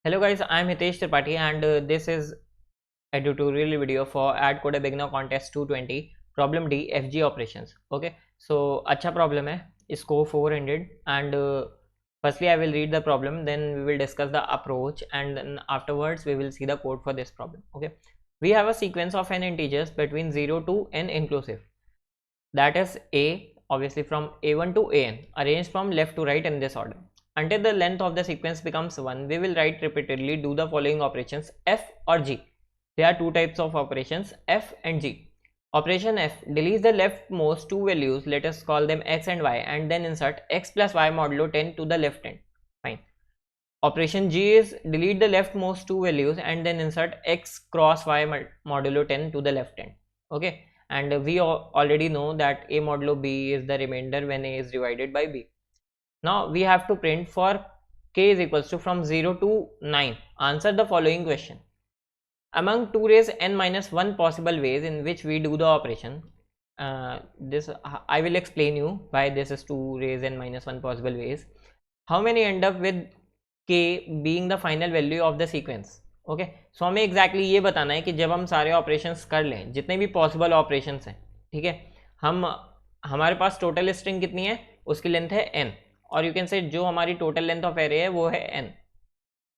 Hello guys, I am Hitesh Tripathi and this is a tutorial video for Add Code a Beginner Contest 220 Problem D FG operations. Okay, so अच्छा problem है, score 400 and firstly I will read the problem, then we will discuss the approach and then afterwards we will see the code for this problem. Okay, we have a sequence of n integers between 0 to n inclusive, that is a obviously from a1 to an arranged from left to right in this order. Until the length of the sequence becomes 1, we will write repeatedly do the following operations f or g. There are two types of operations, f and g. Operation f deletes the leftmost two values, let us call them x and y, and then insert x plus y modulo 10 to the left end. Fine. Operation g is delete the leftmost two values and then insert x cross y modulo 10 to the left end. Okay, and we already know that a modulo b is the remainder when a is divided by b. Now we have to print for k is equals to from 0 to 9. Answer the following question. Among 2 raise n minus 1 possible ways in which we do the operation, this I will explain you why this is 2 raise n minus 1 possible ways. How many end up with k being the final value of the sequence? Okay so हमें exactly ये बताना है कि जब हम सारे operations कर लें, जितने भी पॉसिबल ऑपरेशंस हैं, ठीक है, हमारे पास टोटल स्ट्रिंग कितनी है, उसकी लेंथ है n, और यू कैन से जो हमारी टोटल लेंथ ऑफ एरे है वो है n,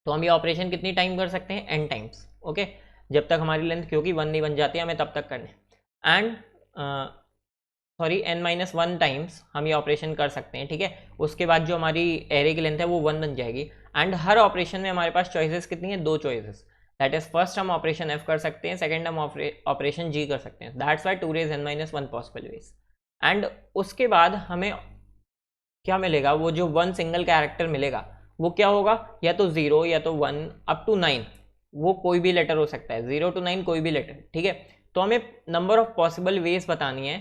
तो हम ये ऑपरेशन कितनी टाइम कर सकते हैं, n टाइम्स. ओके, जब तक हमारी लेंथ क्योंकि 1 नहीं बन जाती हमें तब तक करने, and sorry n minus 1 times हम ये ऑपरेशन कर सकते हैं. ठीक है, उसके बाद जो हमारी एरे की लेंथ है वो 1 बन जाएगी. एंड हर ऑपरेशन में हमारे पास चॉइसेस कितनी है, 2 चॉइसेस. दैट इज फर्स्ट हम ऑपरेशन f कर सकते हैं, सेकंड हम ऑपरेशन g कर सकते हैं. That's why 2 raise n minus 1 possible ways. And उसके बाद हमें क्या मिलेगा, वो जो 1 सिंगल कैरेक्टर मिलेगा वो क्या होगा, या तो 0 या तो 1 अप टू 9, वो कोई भी लेटर हो सकता है, 0 to 9 कोई भी लेटर. ठीक है, तो हमें नंबर ऑफ पॉसिबल वेज बतानी है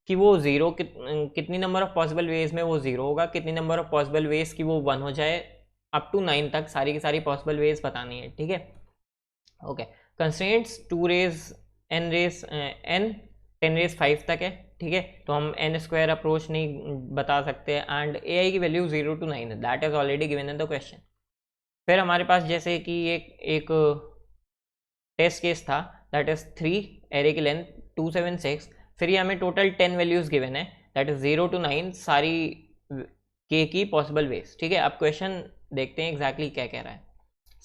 कि वो 0 कितनी नंबर ऑफ पॉसिबल वेज में वो 0 होगा, कितनी नंबर ऑफ पॉसिबल वेज की वो 1 हो जाए, अप टू 9 तक सारी की सारी पॉसिबल वेज बतानी है. ठीक है, okay. Constraints 2 raise n raise n 10 raise 5 तक है. ठीक है, तो हम n स्क्वायर अप्रोच नहीं बता सकते, एंड ai की वैल्यू 0 to 9 है, that is already given in the question. फिर हमारे पास जैसे कि एक टेस्ट केस था, दैट इज 3 एरे की लेंथ 276. फिर ये हमें टोटल 10 वैल्यूज गिवन है, दैट इज 0 to 9 सारी k की पॉसिबल वेज. ठीक है, अब क्वेश्चन देखते हैं एग्जैक्टली क्या कह रहा है.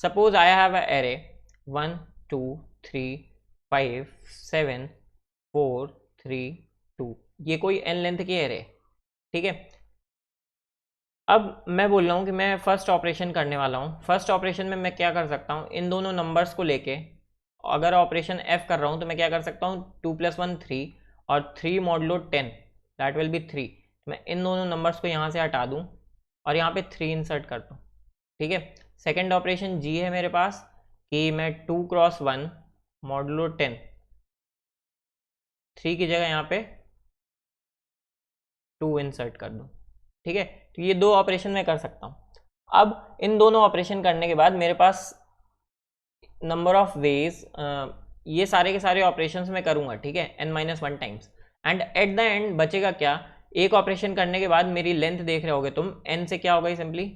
Suppose I have a array 1 2 3 5 7 4 3 2, ये कोई n लेंथ की एरे. ठीक है, अब मैं बोल रहा हूँ कि मैं फर्स्ट ऑपरेशन करने वाला हूँ. फर्स्ट ऑपरेशन में मैं क्या कर सकता हूँ, इन दोनों नंबर्स को लेके अगर ऑपरेशन f कर रहा हूँ तो मैं क्या कर सकता हूँ, 2 + 1 3 और 3 मॉडलो 10 दैट विल बी 3. मैं इन दोनों नंबर्स को यहाँ से हटा दूँ और यहाँ पे 3 इंसर्ट कर दूँ. ठीक है, सेकेंड ऑपरेशन g है मेरे पास कि मैं 2 × 1 मॉडलो 10, 3 की जगह यहाँ पे 2 इंसर्ट कर दूँ. ठीक है, तो ये 2 ऑपरेशन मैं कर सकता हूँ. अब इन दोनों ऑपरेशन करने के बाद मेरे पास नंबर ऑफ वेज, ये सारे के सारे ऑपरेशंस मैं करूँगा. ठीक है, n minus 1 times, and eight the and बचेगा क्या, एक ऑपरेशन करने के बाद मेरी लेंथ देख रहे होगे तुम, n से क्या होगा, सिंपली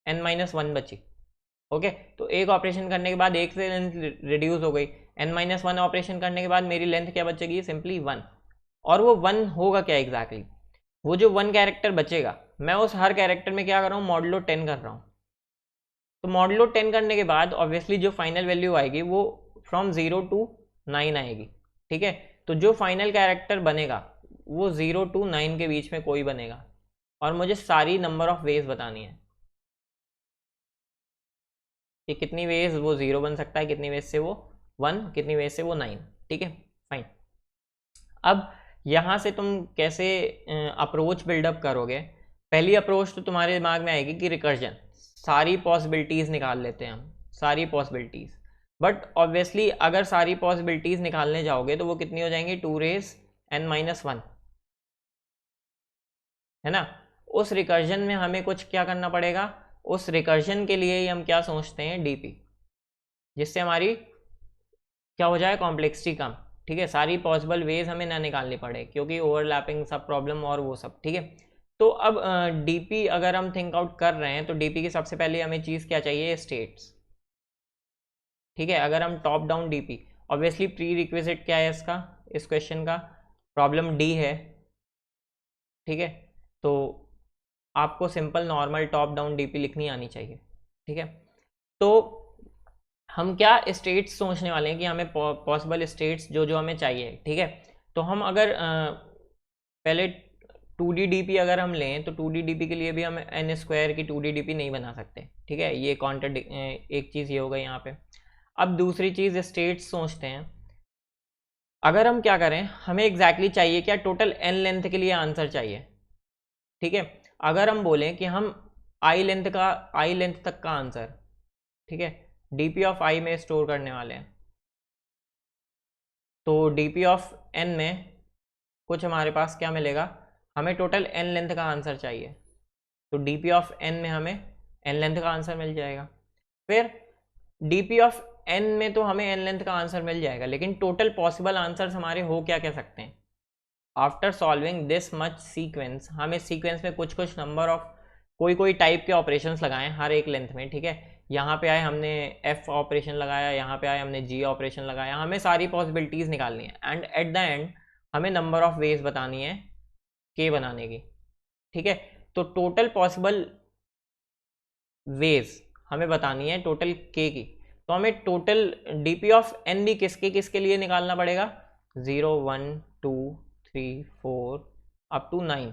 n माइनस 1 बची. ओके, तो एक ऑपरेशन करने के बाद एक से लेंथ रिड्यूस हो गई, n माइनस 1 ऑपरेशन करने के बाद मेरी लेंथ क्या बचेगी, सिंपली 1. और वो 1 होगा क्या एग्जैक्टली, वो जो 1 कैरेक्टर बचेगा मैं उस हर कैरेक्टर में क्या कर रहा हूँ, मॉडलो 10 कर रहा हूँ. तो मॉडलो 10 करने के बाद ऑब्वियसली जो फाइनल वैल्यू आएगी वो फ्रॉम 0 to 9 आएगी. ठीक है, तो जो फाइनल कैरेक्टर बनेगा वो 0 to 9 के बीच में कोई बनेगा, और मुझे सारी नंबर ऑफ वेज बतानी है कि कितनी वेज वो 0 बन सकता है, कितनी वेज से वो 1, कितनी वेज से वो 9. ठीक है, फाइन. अब यहाँ से तुम कैसे अप्रोच बिल्डअप करोगे, पहली अप्रोच तो तुम्हारे दिमाग में आएगी कि रिकर्जन, सारी पॉसिबिलिटीज़ निकाल लेते हैं हम, सारी पॉसिबिलिटीज़. बट ऑब्वियसली अगर सारी पॉसिबिलिटीज़ निकालने जाओगे तो वो कितनी हो जाएंगी, 2 रेज n माइनस 1, है ना. उस रिकर्जन में हमें कुछ क्या करना पड़ेगा, उस रिकर्जन के लिए ही हम क्या सोचते हैं, डीपी, जिससे हमारी क्या हो जाए, कॉम्प्लेक्सिटी कम. ठीक है, सारी पॉसिबल वेज हमें ना निकालनी पड़े क्योंकि ओवरलैपिंग सब प्रॉब्लम और वो सब. ठीक है, तो अब डीपी अगर हम थिंक आउट कर रहे हैं तो डीपी की सबसे पहले हमें चीज़ क्या चाहिए, स्टेट्स। ठीक है, अगर हम top down DP, obviously pre requisite क्या है इसका, इस क्वेश्चन का प्रॉब्लम डी है। ठीक है, तो आपको simple normal top down DP लिखनी आनी चाहिए। ठीक है, तो हम क्या स्टेट्स सोचने वाले हैं कि हमें पॉसिबल स्टेट्स जो जो हमें चाहिए। ठीक है, तो हम अगर पहले 2D DP अगर हम लें तो 2D DP के लिए भी हम n² की 2D DP नहीं बना सकते। ठीक है, ये एक चीज़ ये होगा यहाँ पे। अब दूसरी चीज़ स्टेट्स सोचते हैं, अगर हम क्या करें, हमें एग्जैक्टली चाहिए क्या, टोटल n लेंथ के लिए आंसर चाहिए। ठीक है, अगर हम बोलें कि हम आई लेंथ तक का आंसर, ठीक है, डीपी ऑफ आई में स्टोर करने वाले हैं, तो डीपी ऑफ एन में कुछ हमारे पास क्या मिलेगा, हमें टोटल एन लेंथ का आंसर चाहिए, तो डीपी ऑफ एन में हमें एन लेंथ का आंसर मिल जाएगा। फिर डीपी ऑफ एन में तो हमें एन लेंथ का आंसर मिल जाएगा, लेकिन टोटल पॉसिबल आंसर्स हमारे हो क्या कह सकते हैं। After solving this much sequence, हम इस सीक्वेंस में कुछ कुछ नंबर ऑफ कोई टाइप के ऑपरेशंस लगाएं हर एक लेंथ में। ठीक है, यहाँ पे आए हमने एफ ऑपरेशन लगाया, यहाँ पे आए हमने जी ऑपरेशन लगाया, हमें सारी पॉसिबिलिटीज़ निकालनी है एंड एट द एंड हमें नंबर ऑफ वेज बतानी है के बनाने की। ठीक है, तो टोटल पॉसिबल वेज हमें बतानी है टोटल के की, तो हमें टोटल डीपी ऑफ एन भी किसके लिए निकालना पड़ेगा, 0 1 2 3 4 अप टू 9।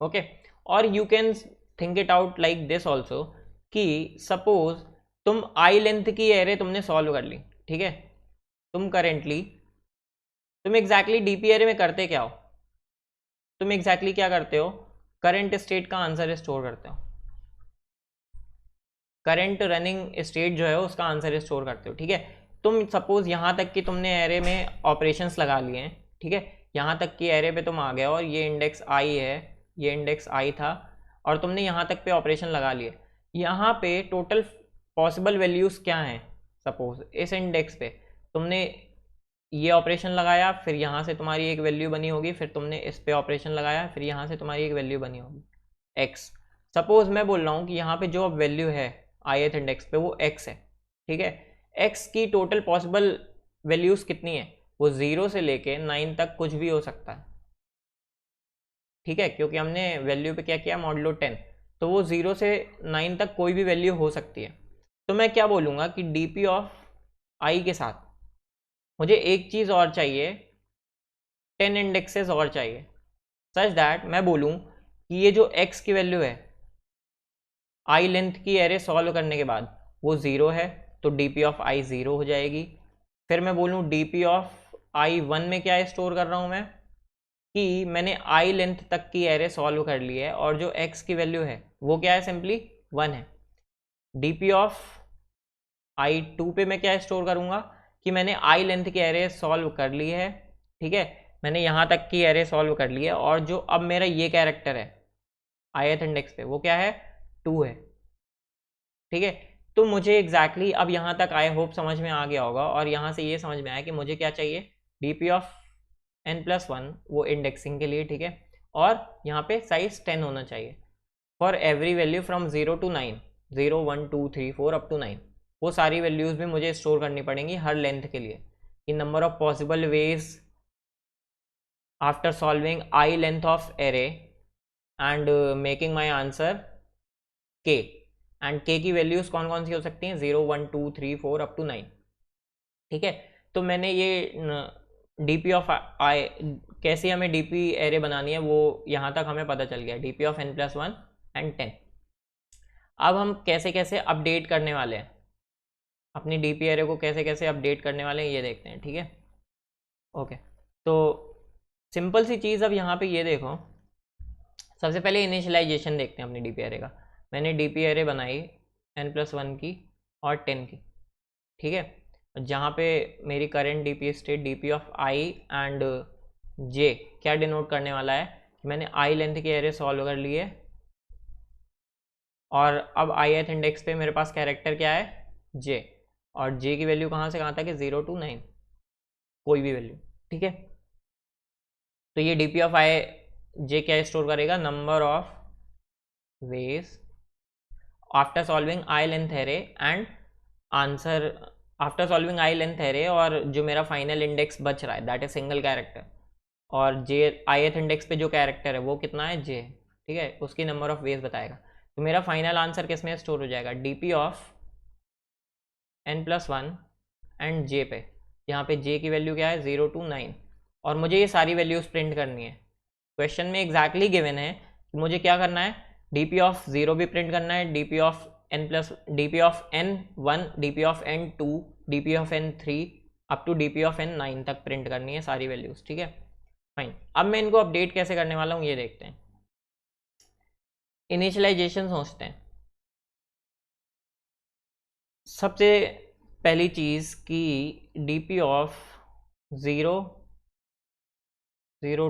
ओके, और you can think it out like this also कि सपोज तुम आई लेंथ की एरे तुमने सॉल्व कर ली। ठीक है, तुम एग्जैक्टली डीपी एरे में करते क्या हो, तुम एग्जैक्टली क्या करते हो, करंट स्टेट का आंसर स्टोर करते हो, करंट रनिंग स्टेट जो है उसका आंसर स्टोर करते हो। ठीक है, तुम सपोज यहाँ तक कि तुमने एरे में ऑपरेशंस लगा लिए हैं। ठीक है, यहाँ तक कि एरे पे तुम आ गए और ये इंडेक्स आई है, ये इंडेक्स आई था और तुमने यहाँ तक पे ऑपरेशन लगा लिए। यहाँ पे टोटल पॉसिबल वैल्यूज़ क्या हैं, सपोज इस इंडेक्स पे तुमने ये ऑपरेशन लगाया, फिर यहाँ से तुम्हारी एक वैल्यू बनी होगी, फिर तुमने इस पे ऑपरेशन लगाया, फिर यहाँ से तुम्हारी एक वैल्यू बनी होगी एक्स। सपोज मैं बोल रहा हूँ कि यहाँ पे जो अब वैल्यू है ith इंडेक्स पे वो x है। ठीक है, x की टोटल पॉसिबल वैल्यूज़ कितनी है, वो 0 से लेके 9 तक कुछ भी हो सकता है। ठीक है, क्योंकि हमने वैल्यू पे क्या किया, मॉडुलो 10, तो वो 0 से 9 तक कोई भी वैल्यू हो सकती है। तो मैं क्या बोलूँगा कि डीपी ऑफ आई के साथ मुझे एक चीज़ और चाहिए, 10 इंडेक्सेस और चाहिए, सच दैट मैं बोलूँ कि ये जो x की वैल्यू है आई लेंथ की एरे सॉल्व करने के बाद वो 0 है, तो डीपी ऑफ आई 0 हो जाएगी। फिर मैं बोलूँ डीपी ऑफ आई 1 में क्या स्टोर कर रहा हूँ मैं, कि मैंने आई लेंथ तक की एरे सॉल्व कर ली है और जो x की वैल्यू है वो क्या है, सिंपली 1 है। डीपी ऑफ आई 2 पे मैं क्या स्टोर करूँगा कि मैंने आई लेंथ की एरे सॉल्व कर ली है। ठीक है, मैंने यहाँ तक की एरे सॉल्व कर ली है और जो अब मेरा ये कैरेक्टर है ith इंडेक्स पे वो क्या है, 2 है। ठीक है, तो मुझे एग्जैक्टली अब यहाँ तक आई होप समझ में आ गया होगा और यहाँ से ये समझ में आया कि मुझे क्या चाहिए, डीपी ऑफ n+1 वो इंडेक्सिंग के लिए। ठीक है, और यहाँ पे साइज 10 होना चाहिए for every value from 0 to 9, 0 1 2 3 4 up to 9। वो सारी वैल्यूज़ भी मुझे स्टोर करनी पड़ेंगी हर लेंथ के लिए। In number of possible ways after solving I length of array and making my answer k, and k की वैल्यूज़ कौन कौन सी हो सकती हैं, 0 1 2 3 4 अप टू 9। ठीक है, तो मैंने ये डीपी ऑफ आई कैसे हमें डीपी एरे बनानी है वो यहाँ तक हमें पता चल गया, डीपी ऑफ n+1 एंड 10। अब हम कैसे कैसे अपडेट करने वाले हैं अपनी डीपी एरे को, कैसे कैसे अपडेट करने वाले हैं ये देखते हैं। ठीक है, ओके, तो सिंपल सी चीज़ अब यहाँ पे ये देखो, सबसे पहले इनिशियलाइजेशन देखते हैं अपनी डीपी एरे का। मैंने डीपी एरे बनाई n+1 की और 10 की। ठीक है, जहाँ पे मेरी current DP state DP of i and j क्या डिनोट करने वाला है कि मैंने आई लेंथ की एरे सॉल्व कर ली है और अब ith इंडेक्स पे मेरे पास कैरेक्टर क्या है, जे, और जे की वैल्यू कहाँ से कहाँ तक है, 0 to 9, कोई भी वैल्यू। ठीक है, तो ये डीपी ऑफ आई जे क्या स्टोर करेगा, number of veg after solving I length array and answer after solving I length array, और जो मेरा फाइनल इंडेक्स बच रहा है दैट इज सिंगल कैरेक्टर, और जे ith इंडेक्स पे जो कैरेक्टर है वो कितना है, जे, ठीक है, उसकी नंबर ऑफ वेज बताएगा। तो मेरा फाइनल आंसर किस में स्टोर हो जाएगा, डीपी ऑफ n+1 एंड जे पे। यहाँ पे जे की वैल्यू क्या है, 0 to 9, और मुझे ये सारी वैल्यूज प्रिंट करनी है। क्वेश्चन में एग्जैक्टली गिवन है कि मुझे क्या करना है, डीपी ऑफ 0 भी प्रिंट करना है, DP of DP of n1, DP of n2, DP of n3 up to DP of n9 तक प्रिंट करनी है सारी वैल्यूज, ठीक है, फाइन। अब मैं इनको अपडेट कैसे करने वाला हूँ ये देखते हैं। इनिशियलाइजेशन सोचते हैं। सबसे पहली चीज़ कि डीपी ऑफ 0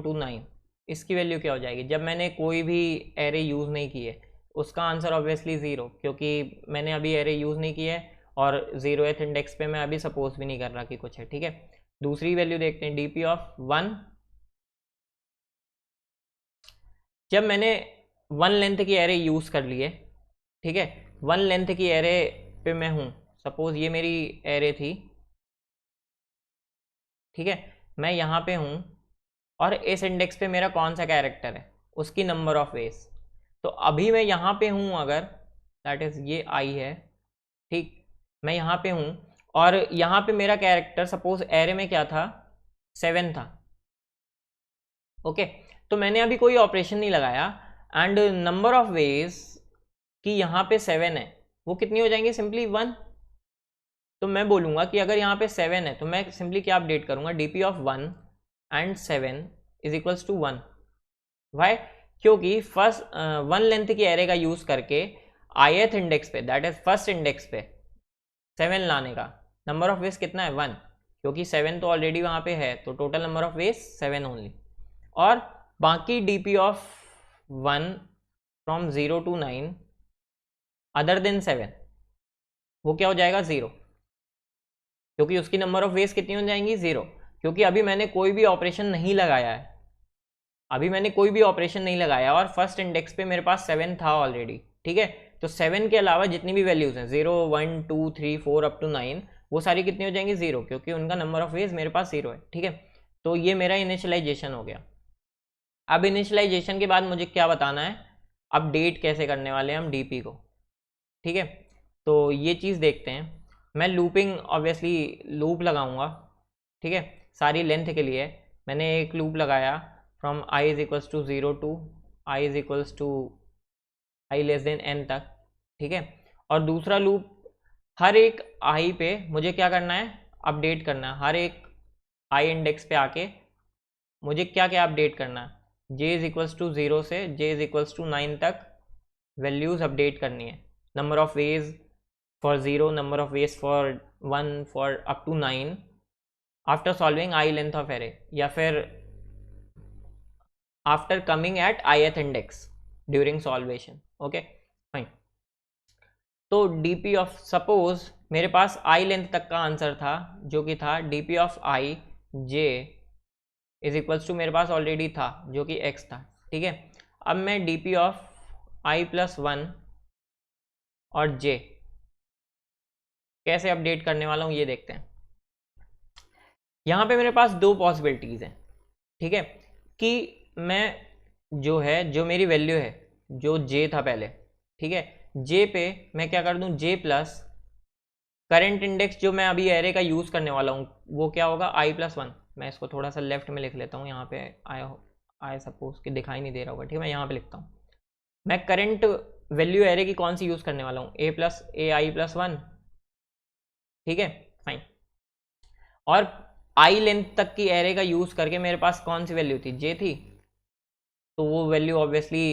to 9 इसकी वैल्यू क्या हो जाएगी, जब मैंने कोई भी एरे यूज़ नहीं की है उसका आंसर ऑब्वियसली 0, क्योंकि मैंने अभी एरे यूज़ नहीं की है और 0th इंडेक्स पे मैं अभी सपोज भी नहीं कर रहा कि कुछ है, ठीक है। दूसरी वैल्यू देखते हैं, डीपी ऑफ 1, जब मैंने 1 लेंथ की एरे यूज़ कर लिए, ठीक है, 1 लेंथ की एरे पे मैं हूँ, सपोज ये मेरी एरे थी, ठीक है, मैं यहाँ पे हूँ और इस इंडेक्स पे मेरा कौन सा कैरेक्टर है उसकी नंबर ऑफ वेज। तो अभी मैं यहाँ पे हूँ अगर, दैट इज़ ये आई है, ठीक, मैं यहाँ पे हूँ और यहाँ पे मेरा कैरेक्टर सपोज एरे में क्या था, 7 था, ओके। तो मैंने अभी कोई ऑपरेशन नहीं लगाया एंड नंबर ऑफ वेज कि यहाँ पे 7 है वो कितनी हो जाएंगी, सिंपली 1। तो मैं बोलूँगा कि अगर यहाँ पे 7 है तो मैं सिंपली क्या अपडेट करूँगा, DP of 1 and 7 is equals to 1। Why, क्योंकि फर्स्ट 1 लेंथ की एरे का यूज़ करके ith इंडेक्स पे, दैट इज फर्स्ट इंडेक्स पे 7 लाने का नंबर ऑफ वेज कितना है, 1, क्योंकि 7 तो ऑलरेडी वहाँ पे है, तो total number of veg 7 only. और बाकी DP of 1 from 0 to 9 other than 7 वो क्या हो जाएगा, 0, क्योंकि उसकी नंबर ऑफ वेज कितनी हो जाएंगी, 0, क्योंकि अभी मैंने कोई भी ऑपरेशन नहीं लगाया है, अभी मैंने कोई भी ऑपरेशन नहीं लगाया और फर्स्ट इंडेक्स पे मेरे पास 7 था ऑलरेडी, ठीक है। तो 7 के अलावा जितनी भी वैल्यूज हैं 0, 1, 2, 3, 4 अप टू 9 वो सारी कितनी हो जाएंगी, 0, क्योंकि उनका नंबर ऑफ वेज मेरे पास 0 है, ठीक है। तो ये मेरा इनिशियलाइजेशन हो गया। अब इनिशियलाइजेशन के बाद मुझे क्या बताना है, अपडेट कैसे करने वाले हैं हम डीपी को, ठीक है। तो ये चीज़ देखते हैं। मैं लूपिंग ऑब्वियसली लूप लगाऊंगा, ठीक है, सारी लेंथ के लिए मैंने एक लूप लगाया from i is equals to 0 to i is equals to i less than n तक, ठीक है। और दूसरा लूप हर एक i पे मुझे क्या करना है, अपडेट करना है, हर एक i इंडेक्स पे आके मुझे क्या क्या अपडेट करना है, j इज इक्वल्स टू 0 से j इज इक्वल्स टू 9 तक वैल्यूज़ अपडेट करनी है, number of ways for 0, number of ways for 1, for up to 9 after solving I length of array, या फिर after coming at ith index during solvation, okay fine. तो DP of, suppose मेरे पास आई length तक का answer था जो कि था DP of I J is equals to, मेरे पास ऑलरेडी था जो कि x था, ठीक है। अब मैं डीपी ऑफ i+1 और j कैसे अपडेट करने वाला हूँ ये देखते हैं। यहाँ पे मेरे पास दो पॉसिबिलिटीज़ हैं, ठीक है, कि मैं जो मेरी वैल्यू है जो j था पहले, ठीक है, j पे मैं क्या कर दूँ, j प्लस करेंट इंडेक्स जो मैं अभी एरे का यूज़ करने वाला हूँ वो क्या होगा, i+1। मैं इसको थोड़ा सा लेफ्ट में लिख लेता हूँ, यहाँ पे आई सपोज कि दिखाई नहीं दे रहा होगा, ठीक है, मैं यहाँ पे लिखता हूँ। मैं करेंट वैल्यू एरे की कौन सी यूज़ करने वाला हूँ, ai+1, ठीक है, फाइन। और आई लेंथ तक की एरे का यूज़ करके मेरे पास कौन सी वैल्यू थी, j थी, तो वो वैल्यू ऑब्वियसली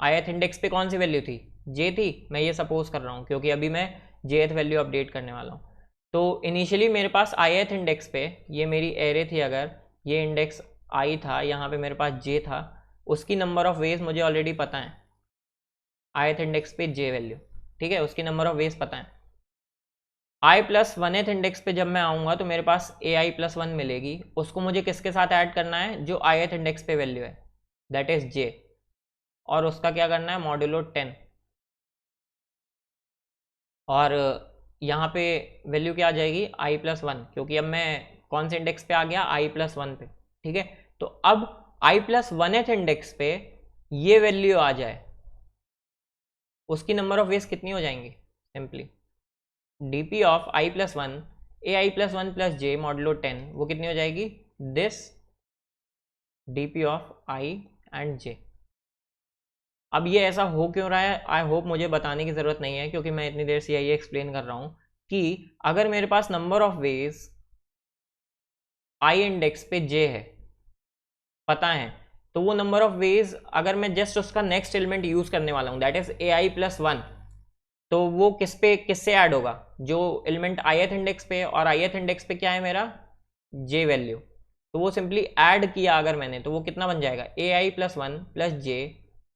ith इंडेक्स पे कौन सी वैल्यू थी, j थी, मैं ये सपोज कर रहा हूँ क्योंकि अभी मैं jth वैल्यू अपडेट करने वाला हूँ। तो इनिशियली मेरे पास ith इंडेक्स पे ये मेरी एरे थी, अगर ये इंडेक्स i था, यहाँ पे मेरे पास j था, उसकी नंबर ऑफ वेज मुझे ऑलरेडी पता है, ith इंडेक्स पे j वैल्यू, ठीक है, उसकी नंबर ऑफ वेज पता है। i+1th इंडेक्स पे जब मैं आऊँगा तो मेरे पास ai+1 मिलेगी, उसको मुझे किसके साथ ऐड करना है, जो ith इंडेक्स पे वैल्यू है, दैट इज जे, और उसका क्या करना है मॉड्यूलो 10, और यहाँ पे वैल्यू क्या आ जाएगी i+1, क्योंकि अब मैं कौन से इंडेक्स पे आ गया i+1 पे, ठीक है। तो अब i+1th इंडेक्स पे ये वैल्यू आ जाए, उसकी नंबर ऑफ वेज कितनी हो जाएंगी, simply dp of i+1 ai+1 plus j modulo 10, वो कितनी हो जाएगी, this dp of i and j। अब ये ऐसा हो क्यों रहा है, आई होप मुझे बताने की ज़रूरत नहीं है, क्योंकि मैं इतनी देर से यही एक्सप्लेन कर रहा हूँ कि अगर मेरे पास number of ways i index पे j है, पता है, तो वो नंबर ऑफ वेज अगर मैं जस्ट उसका नेक्स्ट एलिमेंट यूज़ करने वाला हूँ दैट इज ai+1, तो वो किससे ऐड होगा, जो एलिमेंट ith इंडेक्स पे, और ith इंडेक्स पे क्या है मेरा j वैल्यू, तो वो सिंपली ऐड किया अगर मैंने, तो वो कितना बन जाएगा ai+1 प्लस j,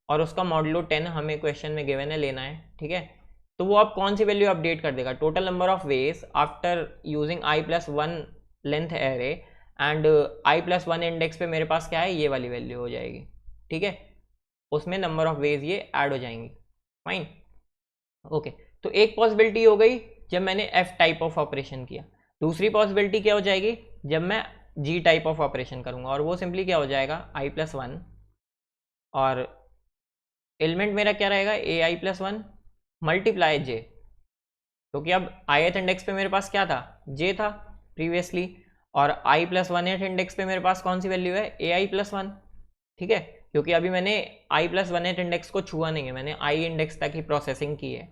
और उसका मॉडुलो 10 हमें क्वेश्चन में गिवन है लेना है, ठीक है। तो वो अब कौन सी वैल्यू अपडेट कर देगा, total number of veg after using i+1 length array and i+1 index पे मेरे पास क्या है, ये वाली वैल्यू हो जाएगी, ठीक है, उसमें नंबर ऑफ वेज ये ऐड हो जाएंगी, फाइन, ओके। तो एक पॉसिबिलिटी हो गई जब मैंने f टाइप ऑफ ऑपरेशन किया, दूसरी पॉसिबिलिटी क्या हो जाएगी जब मैं g टाइप ऑफ ऑपरेशन करूंगा, और वो सिंपली क्या हो जाएगा i+1, और एलिमेंट मेरा क्या रहेगा ai+1 मल्टीप्लाई j, क्योंकि अब ith इंडेक्स पे मेरे पास क्या था, j था प्रीवियसली, और i+1th इंडेक्स पे मेरे पास कौन सी वैल्यू है ai+1, ठीक है, क्योंकि अभी मैंने i+1th इंडेक्स को छुआ नहीं है, मैंने i इंडेक्स तक ही प्रोसेसिंग की है,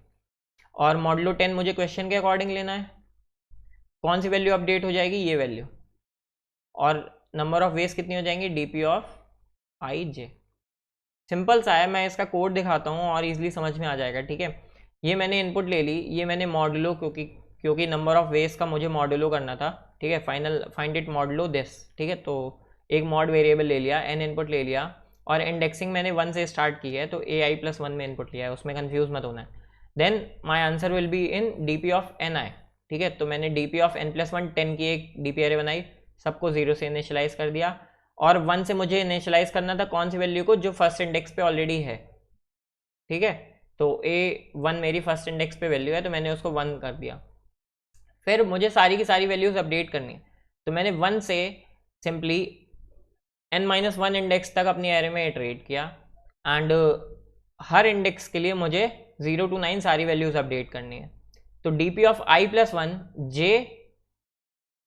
और मॉडुलो 10 मुझे क्वेश्चन के अकॉर्डिंग लेना है, कौन सी वैल्यू अपडेट हो जाएगी, ये वैल्यू, और नंबर ऑफ वेज कितनी हो जाएंगी dp of i j। Simple सा है, मैं इसका कोड दिखाता हूँ और इजीली समझ में आ जाएगा, ठीक है। ये मैंने इनपुट ले ली, ये मैंने मॉडुलो, क्योंकि नंबर ऑफ वेज का मुझे मॉडुलो करना था, ठीक है, फाइंड इट मॉडुलो दिस, ठीक है, तो एक मॉड वेरिएबल ले लिया, n इनपुट ले लिया, और इंडेक्सिंग मैंने 1 से स्टार्ट की है, तो ai+1 में इनपुट लिया है, उसमें कन्फ्यूज मत होना है। Then my answer will be in dp of ni, ठीक है, तो मैंने dp ऑफ n+1 10 की एक dp एरे बनाई, सबको 0 से इनिशियलाइज कर दिया, और 1 से मुझे इनिशियलाइज करना था कौन सी वैल्यू को, जो फर्स्ट इंडेक्स पे ऑलरेडी है, ठीक है, तो a1 मेरी फर्स्ट इंडेक्स पे वैल्यू है, तो मैंने उसको 1 कर दिया। फिर मुझे सारी की सारी वैल्यूज अपडेट करनी है, तो मैंने 1 से सिंपली n-1 इंडेक्स तक अपनी एरे में इटरेट किया, एंड हर इंडेक्स के लिए मुझे 0 to 9 सारी वैल्यूज अपडेट करनी है। तो dp of i+1 j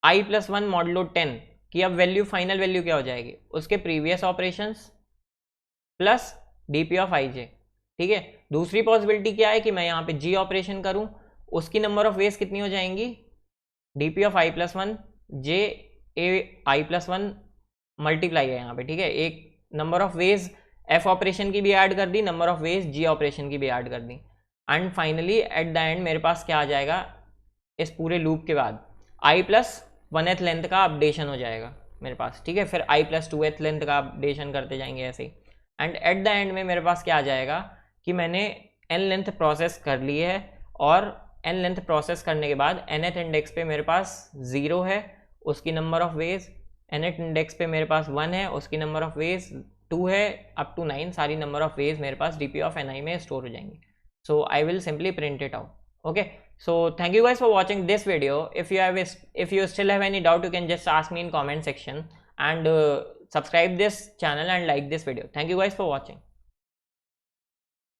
i+1 modulo 10 की अब वैल्यू, फाइनल वैल्यू क्या हो जाएगी, उसके previous operations plus dp of i j, ठीक है। दूसरी पॉसिबिलिटी क्या है कि मैं यहाँ पे g ऑपरेशन करूँ, उसकी नंबर ऑफ वेज कितनी हो जाएंगी, dp of i+1 j ai+1 multiply है यहाँ पे, ठीक है, एक number of ways f operation की भी ऐड कर दी, number of ways g operation की भी ऐड कर दी, and finally at the end मेरे पास क्या आ जाएगा, इस पूरे लूप के बाद i+1th लेंथ का अपडेशन हो जाएगा मेरे पास, ठीक है, फिर i+2th लेंथ का अपडेशन करते जाएंगे ऐसे ही, एंड एट द एंड में मेरे पास क्या आ जाएगा कि मैंने n लेंथ प्रोसेस कर ली है, और n लेंथ प्रोसेस करने के बाद nth इंडेक्स पे मेरे पास 0 है, उसकी number of veg, nth index पे मेरे पास 1 है, उसकी नंबर ऑफ वेज 2 है, अप टू 9 सारी नंबर ऑफ वेज मेरे पास dp ऑफ ni में स्टोर हो जाएंगी। So I will simply print it out, okay. So thank you guys for watching this video. If you still have any doubt, you can just ask me in comment section, and subscribe this channel and like this video. Thank you guys for watching.